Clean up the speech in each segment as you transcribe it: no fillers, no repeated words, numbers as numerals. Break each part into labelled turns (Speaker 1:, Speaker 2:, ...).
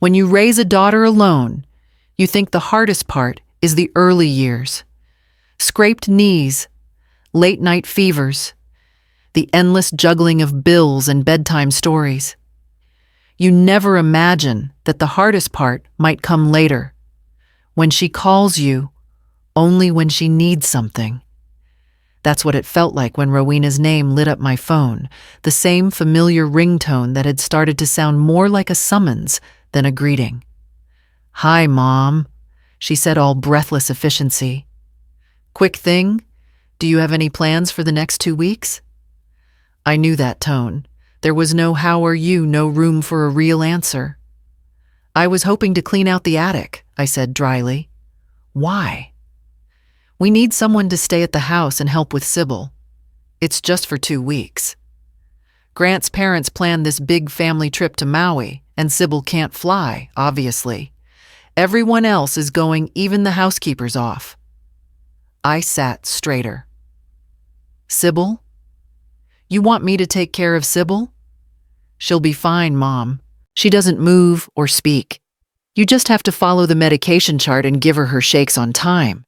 Speaker 1: When you raise a daughter alone, you think the hardest part is the early years. Scraped knees, late-night fevers, the endless juggling of bills and bedtime stories. You never imagine that the hardest part might come later, when she calls you, only when she needs something. That's what it felt like when Rowena's name lit up my phone, the same familiar ringtone that had started to sound more like a summons than a greeting. "Hi, Mom," she said, all breathless efficiency. "Quick thing, do you have any plans for the next 2 weeks?" I knew that tone. There was no "how are you," no room for a real answer. "I was hoping to clean out the attic," I said dryly. "Why?" "We need someone to stay at the house and help with Sybil. It's just for 2 weeks. Grant's parents planned this big family trip to Maui, and Sybil can't fly, obviously. Everyone else is going, even the housekeeper's off." I sat straighter. "Sybil? You want me to take care of Sybil?" "She'll be fine, Mom. She doesn't move or speak. You just have to follow the medication chart and give her shakes on time.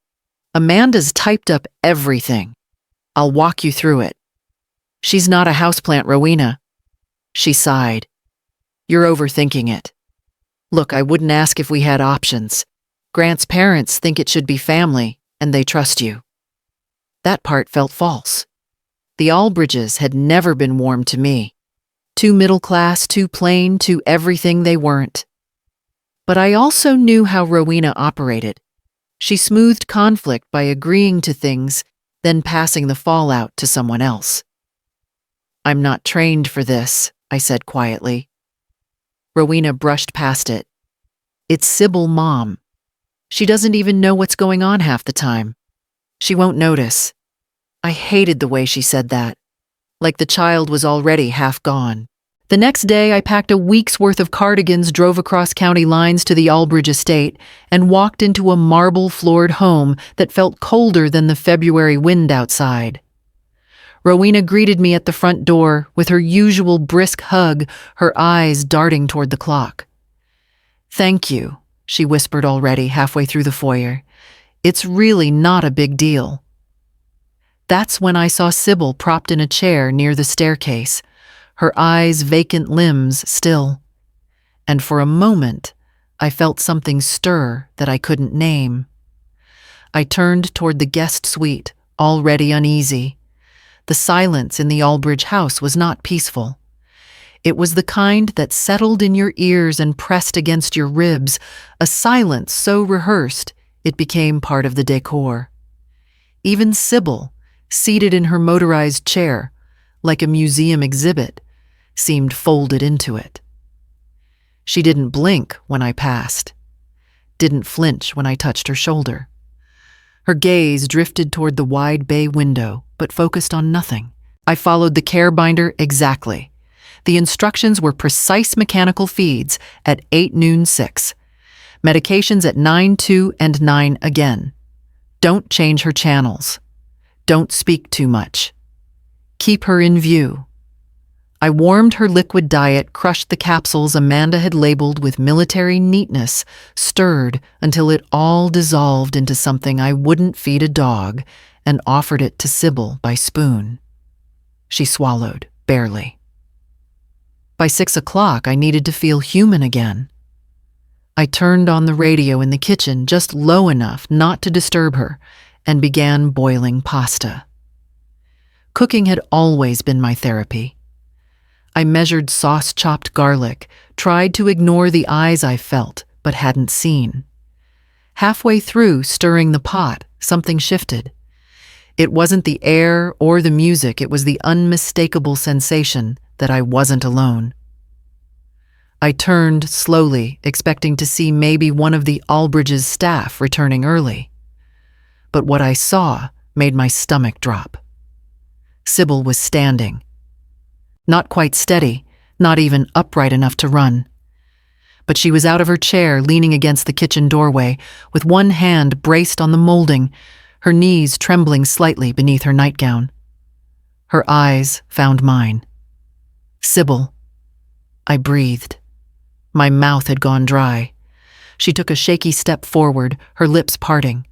Speaker 1: Amanda's typed up everything. I'll walk you through it. She's not a houseplant, Rowena." She sighed. "You're overthinking it. Look, I wouldn't ask if we had options. Grant's parents think it should be family, and they trust you." That part felt false. The Albridges had never been warm to me. Too middle class, too plain, too everything they weren't. But I also knew how Rowena operated. She smoothed conflict by agreeing to things, then passing the fallout to someone else. "I'm not trained for this," I said quietly. Rowena brushed past it. "It's Sybil, Mom. She doesn't even know what's going on half the time. She won't notice." I hated the way she said that, like the child was already half gone. The next day, I packed a week's worth of cardigans, drove across county lines to the Albridge estate, and walked into a marble-floored home that felt colder than the February wind outside. Rowena greeted me at the front door with her usual brisk hug, her eyes darting toward the clock. "Thank you," she whispered already halfway through the foyer. "It's really not a big deal." That's when I saw Sybil propped in a chair near the staircase, her eyes vacant, limbs still. And for a moment, I felt something stir that I couldn't name. I turned toward the guest suite, already uneasy. The silence in the Albridge house was not peaceful. It was the kind that settled in your ears and pressed against your ribs, a silence so rehearsed it became part of the decor. Even Sybil, seated in her motorized chair, like a museum exhibit, seemed folded into it. She didn't blink when I passed, didn't flinch when I touched her shoulder. Her gaze drifted toward the wide bay window, but focused on nothing. I followed the care binder exactly. The instructions were precise mechanical feeds at 8 noon 6. Medications at 9 2 and 9 again. Don't change her channels. Don't speak too much. Keep her in view. I warmed her liquid diet, crushed the capsules Amanda had labeled with military neatness, stirred until it all dissolved into something I wouldn't feed a dog, and offered it to Sybil by spoon. She swallowed, barely. By 6 o'clock, I needed to feel human again. I turned on the radio in the kitchen just low enough not to disturb her, and began boiling pasta. Cooking had always been my therapy. I measured sauce-chopped garlic, tried to ignore the eyes I felt but hadn't seen. Halfway through stirring the pot, something shifted. It wasn't the air or the music, it was the unmistakable sensation that I wasn't alone. I turned slowly, expecting to see maybe one of the Albridge's staff returning early. But what I saw made my stomach drop. Sybil was standing. Not quite steady, not even upright enough to run. But she was out of her chair, leaning against the kitchen doorway, with one hand braced on the molding, her knees trembling slightly beneath her nightgown. Her eyes found mine. "Sybil," I breathed. My mouth had gone dry. She took a shaky step forward, her lips parting.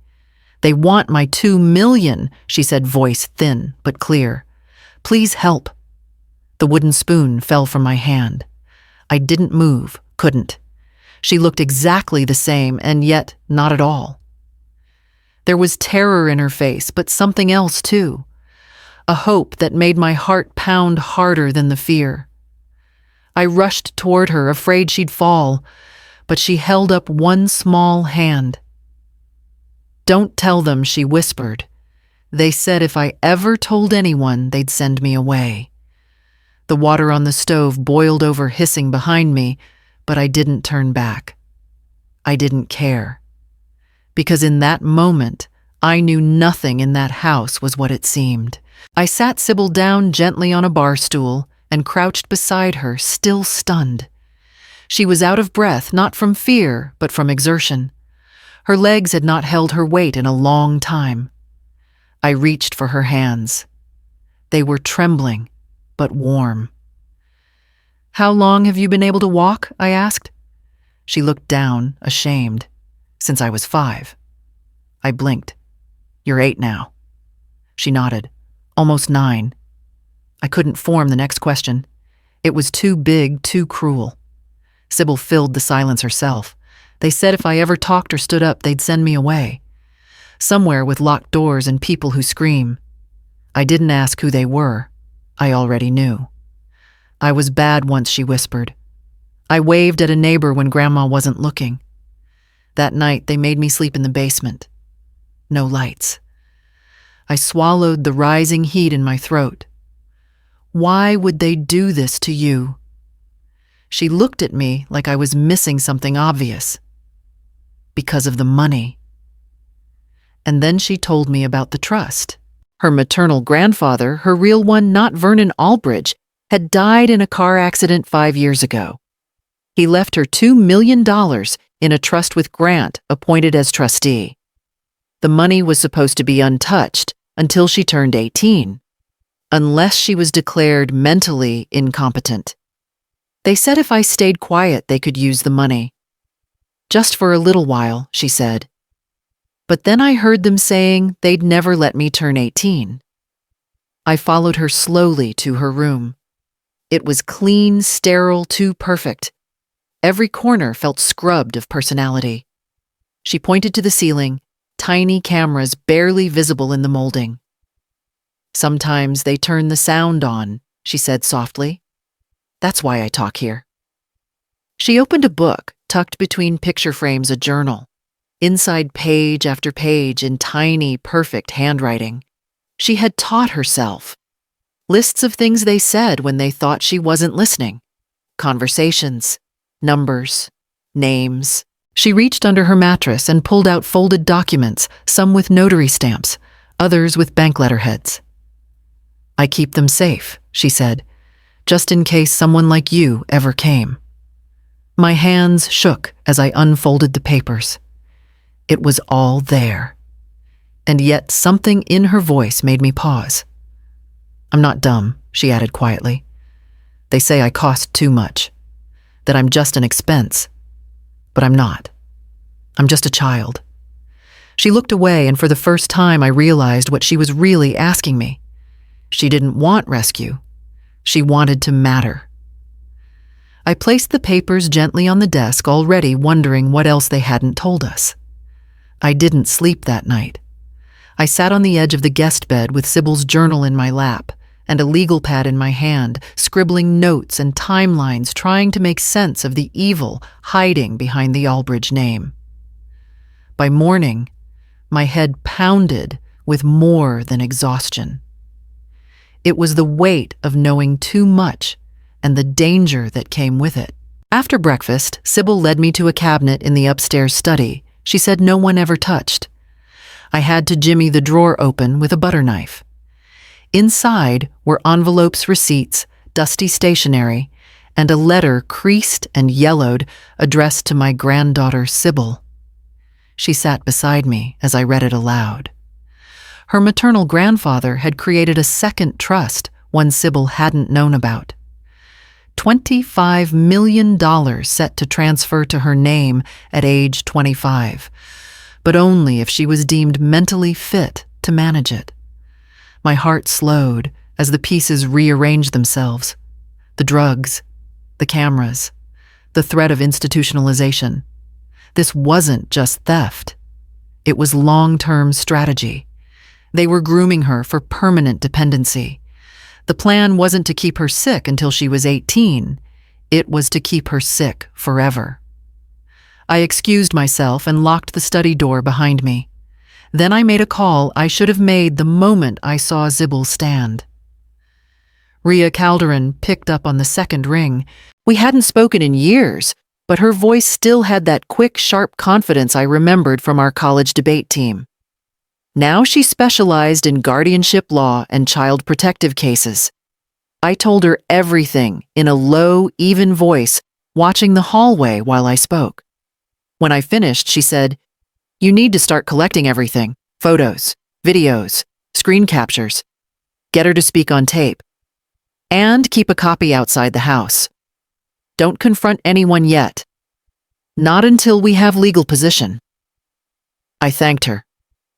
Speaker 1: "They want my 2 million, she said, voice thin but clear. "Please help." The wooden spoon fell from my hand. I didn't move, couldn't. She looked exactly the same, and yet not at all. There was terror in her face, but something else too. A hope that made my heart pound harder than the fear. I rushed toward her, afraid she'd fall, but she held up one small hand. "Don't tell them," she whispered. "They said if I ever told anyone, they'd send me away." The water on the stove boiled over, hissing behind me, but I didn't turn back. I didn't care. Because in that moment, I knew nothing in that house was what it seemed. I sat Sybil down gently on a bar stool and crouched beside her, still stunned. She was out of breath, not from fear, but from exertion. Her legs had not held her weight in a long time. I reached for her hands. They were trembling, but warm. "How long have you been able to walk?" I asked. She looked down, ashamed. "Since I was 5. I blinked. "You're 8 now." She nodded. "Almost 9. I couldn't form the next question. It was too big, too cruel. Sybil filled the silence herself. "They said if I ever talked or stood up, they'd send me away. Somewhere with locked doors and people who scream. I didn't ask who they were. I already knew. I was bad once," she whispered. "I waved at a neighbor when Grandma wasn't looking. That night, they made me sleep in the basement. No lights." I swallowed the rising heat in my throat. "Why would they do this to you?" She looked at me like I was missing something obvious. "Because of the money." And then she told me about the trust. Her maternal grandfather, her real one, not Vernon Albridge, had died in a car accident 5 years ago. He left her $2 million in a trust with Grant, appointed as trustee. The money was supposed to be untouched until she turned 18, unless she was declared mentally incompetent. They said if I stayed quiet, they could use the money. "Just for a little while," she said. But then I heard them saying they'd never let me turn 18. I followed her slowly to her room. It was clean, sterile, too perfect. Every corner felt scrubbed of personality. She pointed to the ceiling, tiny cameras barely visible in the molding. "Sometimes they turn the sound on," she said softly. "That's why I talk here." She opened a book, tucked between picture frames, a journal. Inside page after page in tiny, perfect handwriting. She had taught herself. Lists of things they said when they thought she wasn't listening. Conversations, numbers, names. She reached under her mattress and pulled out folded documents, some with notary stamps, others with bank letterheads. "I keep them safe," she said, "just in case someone like you ever came." My hands shook as I unfolded the papers. It was all there. And yet something in her voice made me pause. "I'm not dumb," she added quietly. "They say I cost too much, that I'm just an expense. But I'm not. I'm just a child." She looked away, and for the first time I realized what she was really asking me. She didn't want rescue. She wanted to matter. I placed the papers gently on the desk, already wondering what else they hadn't told us. I didn't sleep that night. I sat on the edge of the guest bed with Sybil's journal in my lap and a legal pad in my hand, scribbling notes and timelines, trying to make sense of the evil hiding behind the Albridge name. By morning, my head pounded with more than exhaustion. It was the weight of knowing too much and the danger that came with it. After breakfast, Sybil led me to a cabinet in the upstairs study she said no one ever touched. I had to jimmy the drawer open with a butter knife. Inside were envelopes, receipts, dusty stationery, and a letter creased and yellowed addressed to my granddaughter Sybil. She sat beside me as I read it aloud. Her maternal grandfather had created a second trust, one Sybil hadn't known about. $25 million set to transfer to her name at age 25, but only if she was deemed mentally fit to manage it. My heart slowed as the pieces rearranged themselves. The drugs, the cameras, the threat of institutionalization. This wasn't just theft. It was long-term strategy. They were grooming her for permanent dependency. The plan wasn't to keep her sick until she was 18. It was to keep her sick forever. I excused myself and locked the study door behind me. Then I made a call I should have made the moment I saw Sybil stand. Ria Calderon picked up on the second ring. We hadn't spoken in years, but her voice still had that quick, sharp confidence I remembered from our college debate team. Now she specialized in guardianship law and child protective cases. I told her everything in a low, even voice, watching the hallway while I spoke. When I finished, she said, "You need to start collecting everything: photos, videos, screen captures. Get her to speak on tape. And keep a copy outside the house. Don't confront anyone yet. Not until we have legal position." I thanked her,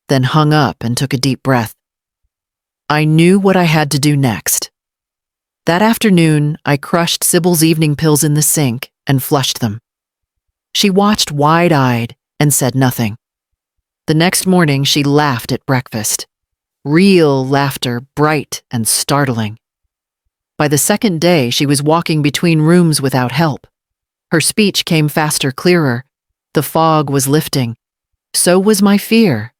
Speaker 1: then hung up and took a deep breath. I knew what I had to do next. That afternoon, I crushed Sybil's evening pills in the sink and flushed them. She watched wide-eyed and said nothing. The next morning, she laughed at breakfast. Real laughter, bright and startling. By the second day, she was walking between rooms without help. Her speech came faster, clearer. The fog was lifting. So was my fear,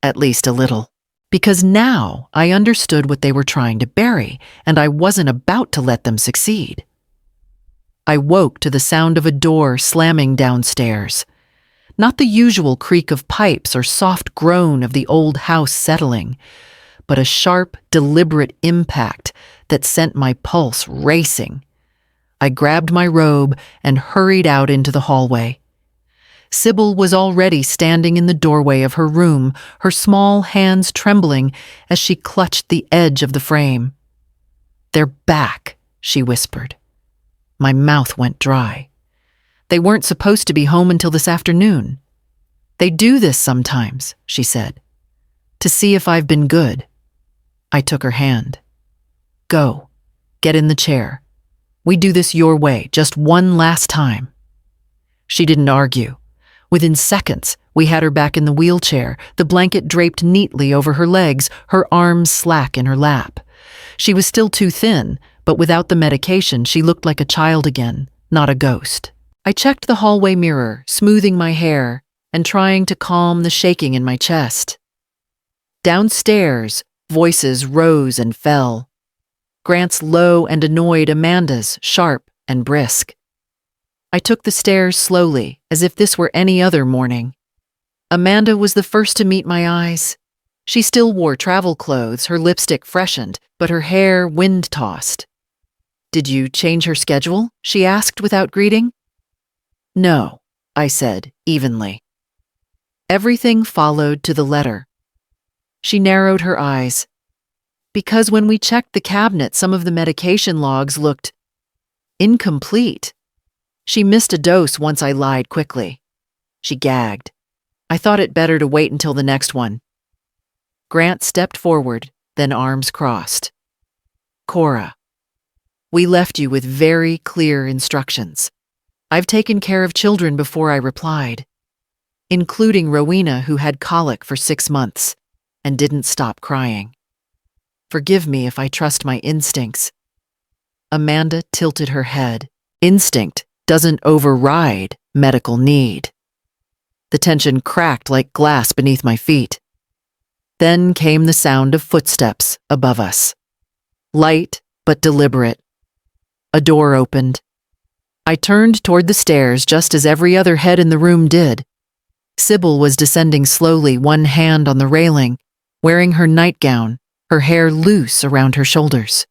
Speaker 1: at least a little. Because now I understood what they were trying to bury, and I wasn't about to let them succeed. I woke to the sound of a door slamming downstairs. Not the usual creak of pipes or soft groan of the old house settling, but a sharp, deliberate impact that sent my pulse racing. I grabbed my robe and hurried out into the hallway. Sybil was already standing in the doorway of her room, her small hands trembling as she clutched the edge of the frame. "They're back," she whispered. My mouth went dry. "They weren't supposed to be home until this afternoon. They do this sometimes," she said, "to see if I've been good." I took her hand. "Go. Get in the chair. We do this your way, just one last time." She didn't argue. Within seconds, we had her back in the wheelchair, the blanket draped neatly over her legs, her arms slack in her lap. She was still too thin, but without the medication, she looked like a child again, not a ghost. I checked the hallway mirror, smoothing my hair and trying to calm the shaking in my chest. Downstairs, voices rose and fell. Grant's low and annoyed, Amanda's sharp and brisk. I took the stairs slowly, as if this were any other morning. Amanda was the first to meet my eyes. She still wore travel clothes, her lipstick freshened, but her hair wind-tossed. "Did you change her schedule?" she asked without greeting. "No," I said evenly. Everything followed to the letter. She narrowed her eyes. "Because when we checked the cabinet, some of the medication logs looked incomplete. She missed a dose once I lied quickly." She gagged. "I thought it better to wait until the next one." Grant stepped forward, then arms crossed. "Cora, we left you with very clear instructions. I've taken care of children before," I replied, "including Rowena, who had colic for 6 months and didn't stop crying. Forgive me if I trust my instincts." Amanda tilted her head. "Instinct doesn't override medical need." The tension cracked like glass beneath my feet. Then came the sound of footsteps above us. Light but deliberate. A door opened. I turned toward the stairs just as every other head in the room did. Sybil was descending slowly, one hand on the railing, wearing her nightgown, her hair loose around her shoulders.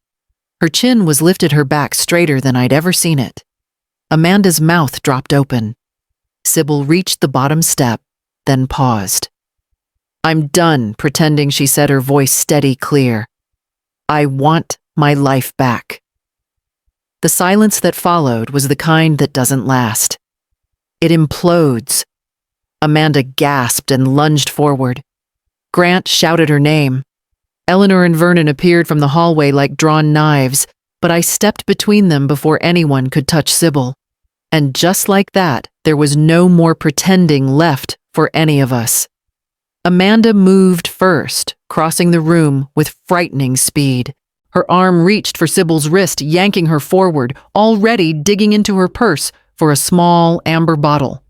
Speaker 1: Her chin was lifted her back straighter than I'd ever seen it. Amanda's mouth dropped open. Sybil reached the bottom step, then paused. "I'm done pretending," she said, her voice steady, clear. "I want my life back." The silence that followed was the kind that doesn't last. It implodes. Amanda gasped and lunged forward. Grant shouted her name. Eleanor and Vernon appeared from the hallway like drawn knives, but I stepped between them before anyone could touch Sybil. And just like that, there was no more pretending left for any of us. Amanda moved first, crossing the room with frightening speed. Her arm reached for Sybil's wrist, yanking her forward, already digging into her purse for a small amber bottle.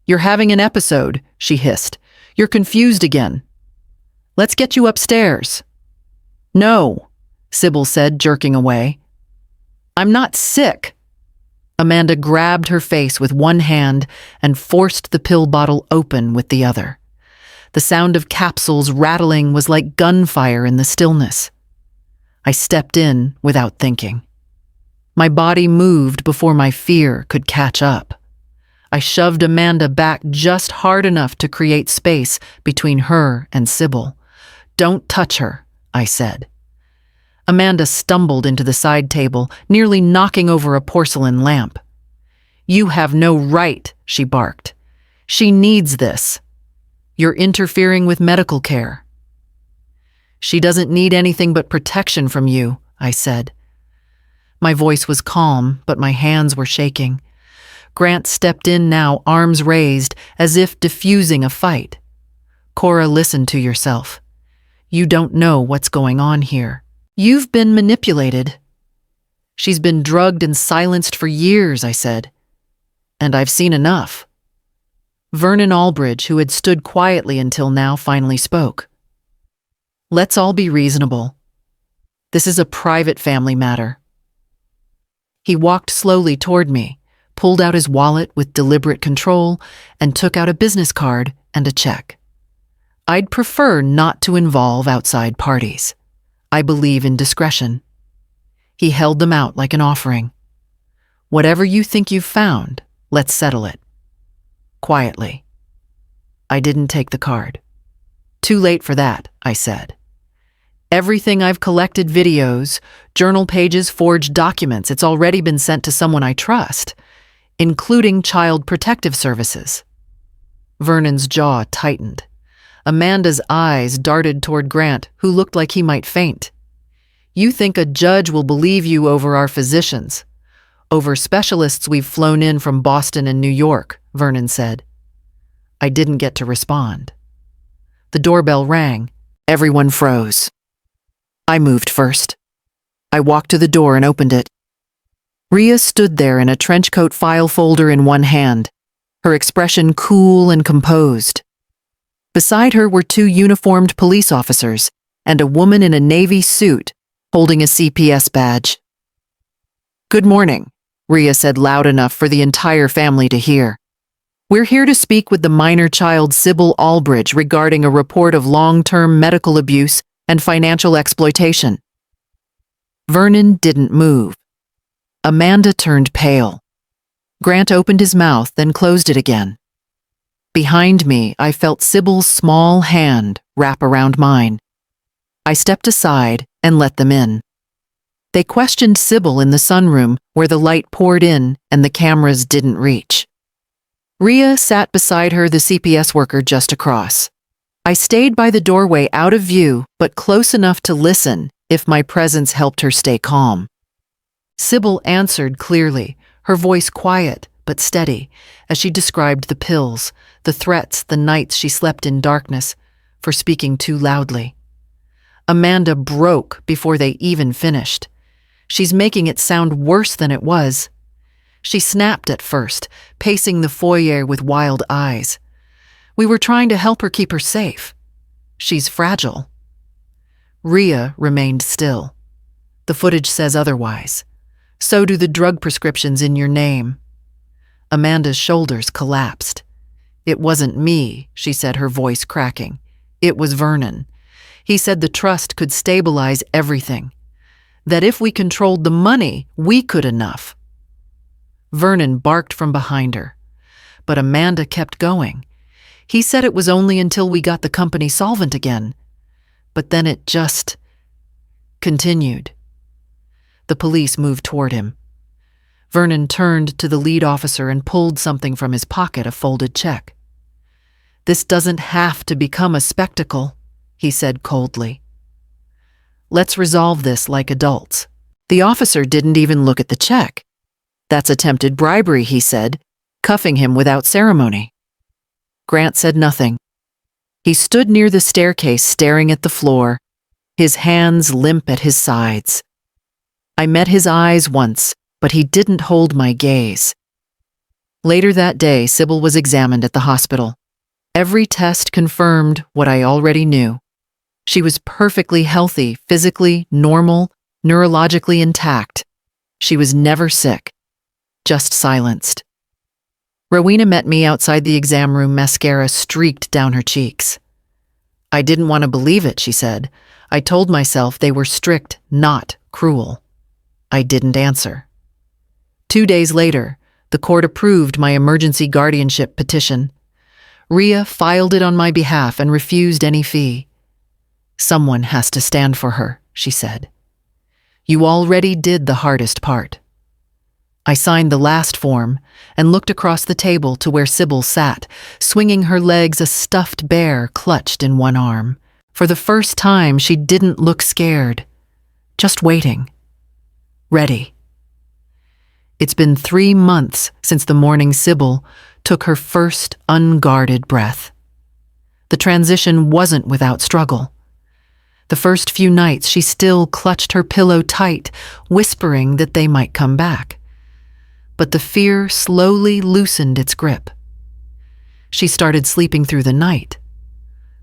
Speaker 1: "You're having an episode," she hissed. "You're confused again. Let's get you upstairs." "No," Sybil said, jerking away. "I'm not sick." Amanda grabbed her face with one hand and forced the pill bottle open with the other. The sound of capsules rattling was like gunfire in the stillness. I stepped in without thinking. My body moved before my fear could catch up. I shoved Amanda back just hard enough to create space between her and Sybil. "Don't touch her," I said. Amanda stumbled into the side table, nearly knocking over a porcelain lamp. "You have no right," she barked. "She needs this. You're interfering with medical care." "She doesn't need anything but protection from you," I said. My voice was calm, but my hands were shaking. Grant stepped in now, arms raised, as if diffusing a fight. "Cora, listen to yourself. You don't know what's going on here. You've been manipulated." "She's been drugged and silenced for years," I said. "And I've seen enough." Vernon Albridge, who had stood quietly until now, finally spoke. "Let's all be reasonable. This is a private family matter." He walked slowly toward me, pulled out his wallet with deliberate control, and took out a business card and a check. "I'd prefer not to involve outside parties. I believe in discretion." He held them out like an offering. "Whatever you think you've found, let's settle it." Quietly. I didn't take the card. "Too late for that," I said. "Everything I've collected, videos, journal pages, forged documents, it's already been sent to someone I trust, including Child Protective Services." Vernon's jaw tightened. Amanda's eyes darted toward Grant, who looked like he might faint. "You think a judge will believe you over our physicians, over specialists we've flown in from Boston and New York," Vernon said. I didn't get to respond. The doorbell rang. Everyone froze. I moved first. I walked to the door and opened it. Rhea stood there in a trench coat file folder in one hand, her expression cool and composed. Beside her were two uniformed police officers and a woman in a navy suit holding a CPS badge. "Good morning," Rhea said loud enough for the entire family to hear. "We're here to speak with the minor child Sybil Albridge regarding a report of long-term medical abuse and financial exploitation." Vernon didn't move. Amanda turned pale. Grant opened his mouth, then closed it again. Behind me, I felt Sybil's small hand wrap around mine. I stepped aside and let them in. They questioned Sybil in the sunroom where the light poured in and the cameras didn't reach. Rhea sat beside her, the CPS worker just across. I stayed by the doorway out of view, but close enough to listen if my presence helped her stay calm. Sybil answered clearly, her voice quiet but steady, as she described the pills, the threats, the nights she slept in darkness, for speaking too loudly. Amanda broke before they even finished. "She's making it sound worse than it was." She snapped at first, pacing the foyer with wild eyes. "We were trying to help her keep her safe. She's fragile." Rhea remained still. "The footage says otherwise. So do the drug prescriptions in your name." Amanda's shoulders collapsed. "It wasn't me," she said, her voice cracking. "It was Vernon. He said the trust could stabilize everything. That if we controlled the money, we could enough." Vernon barked from behind her. But Amanda kept going. "He said it was only until we got the company solvent again. But then it just continued." The police moved toward him. Vernon turned to the lead officer and pulled something from his pocket, a folded check. "This doesn't have to become a spectacle," he said coldly. "Let's resolve this like adults." The officer didn't even look at the check. "That's attempted bribery," he said, cuffing him without ceremony. Grant said nothing. He stood near the staircase staring at the floor, his hands limp at his sides. I met his eyes once, but he didn't hold my gaze. Later that day, Sybil was examined at the hospital. Every test confirmed what I already knew. She was perfectly healthy, physically normal, neurologically intact. She was never sick, just silenced. Rowena met me outside the exam room, mascara streaked down her cheeks. "I didn't want to believe it," she said. "I told myself they were strict, not cruel." I didn't answer. 2 days later, the court approved my emergency guardianship petition. Rhea filed it on my behalf and refused any fee. "Someone has to stand for her," she said. "You already did the hardest part." I signed the last form and looked across the table to where Sybil sat, swinging her legs, a stuffed bear clutched in one arm. For the first time, she didn't look scared, just waiting, ready. It's been 3 months since the morning Sybil took her first unguarded breath. The transition wasn't without struggle. The first few nights, she still clutched her pillow tight, whispering that they might come back. But the fear slowly loosened its grip. She started sleeping through the night.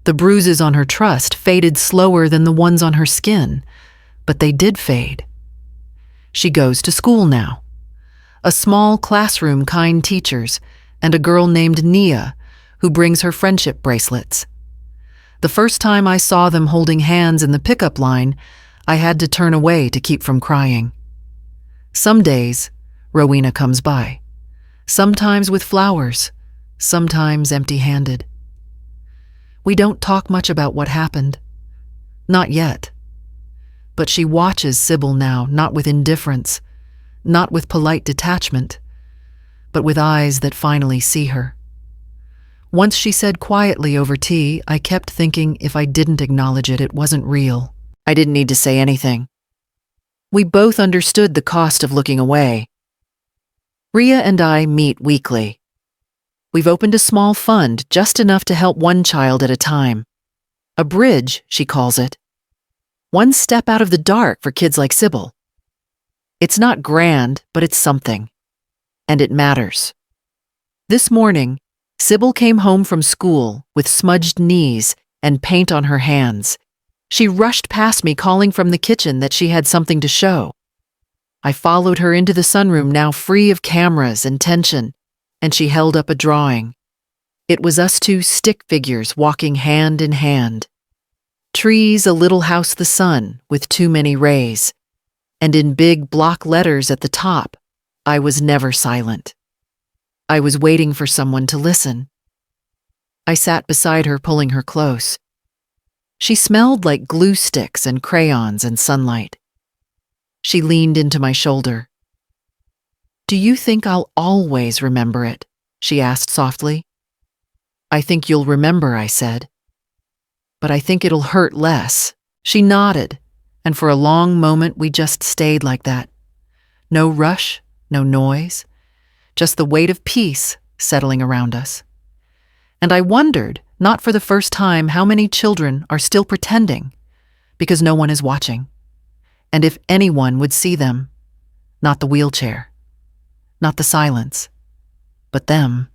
Speaker 1: The bruises on her trust faded slower than the ones on her skin, but they did fade. She goes to school now. A small classroom, kind teachers, and a girl named Nia, who brings her friendship bracelets. The first time I saw them holding hands in the pickup line, I had to turn away to keep from crying. Some days, Rowena comes by, sometimes with flowers, sometimes empty-handed. We don't talk much about what happened. Not yet. But she watches Sybil now, not with indifference, not with polite detachment, but with eyes that finally see her. Once she said quietly over tea, I kept thinking if I didn't acknowledge it, it wasn't real. I didn't need to say anything. We both understood the cost of looking away. Rhea and I meet weekly. We've opened a small fund, just enough to help one child at a time. A bridge, she calls it. One step out of the dark for kids like Sybil. It's not grand, but it's something. And it matters. This morning, Sybil came home from school with smudged knees and paint on her hands. She rushed past me, calling from the kitchen that she had something to show. I followed her into the sunroom, now free of cameras and tension, and she held up a drawing. It was us two stick figures walking hand in hand. Trees, a little house, the sun, with too many rays. And in big block letters at the top, I was never silent. I was waiting for someone to listen. I sat beside her, pulling her close. She smelled like glue sticks and crayons and sunlight. She leaned into my shoulder. "Do you think I'll always remember it?" she asked softly. "I think you'll remember," I said. "But I think it'll hurt less." She nodded, and for a long moment we just stayed like that. No rush, no noise, just the weight of peace settling around us. And I wondered, not for the first time, how many children are still pretending because no one is watching. And if anyone would see them, not the wheelchair, not the silence, but them.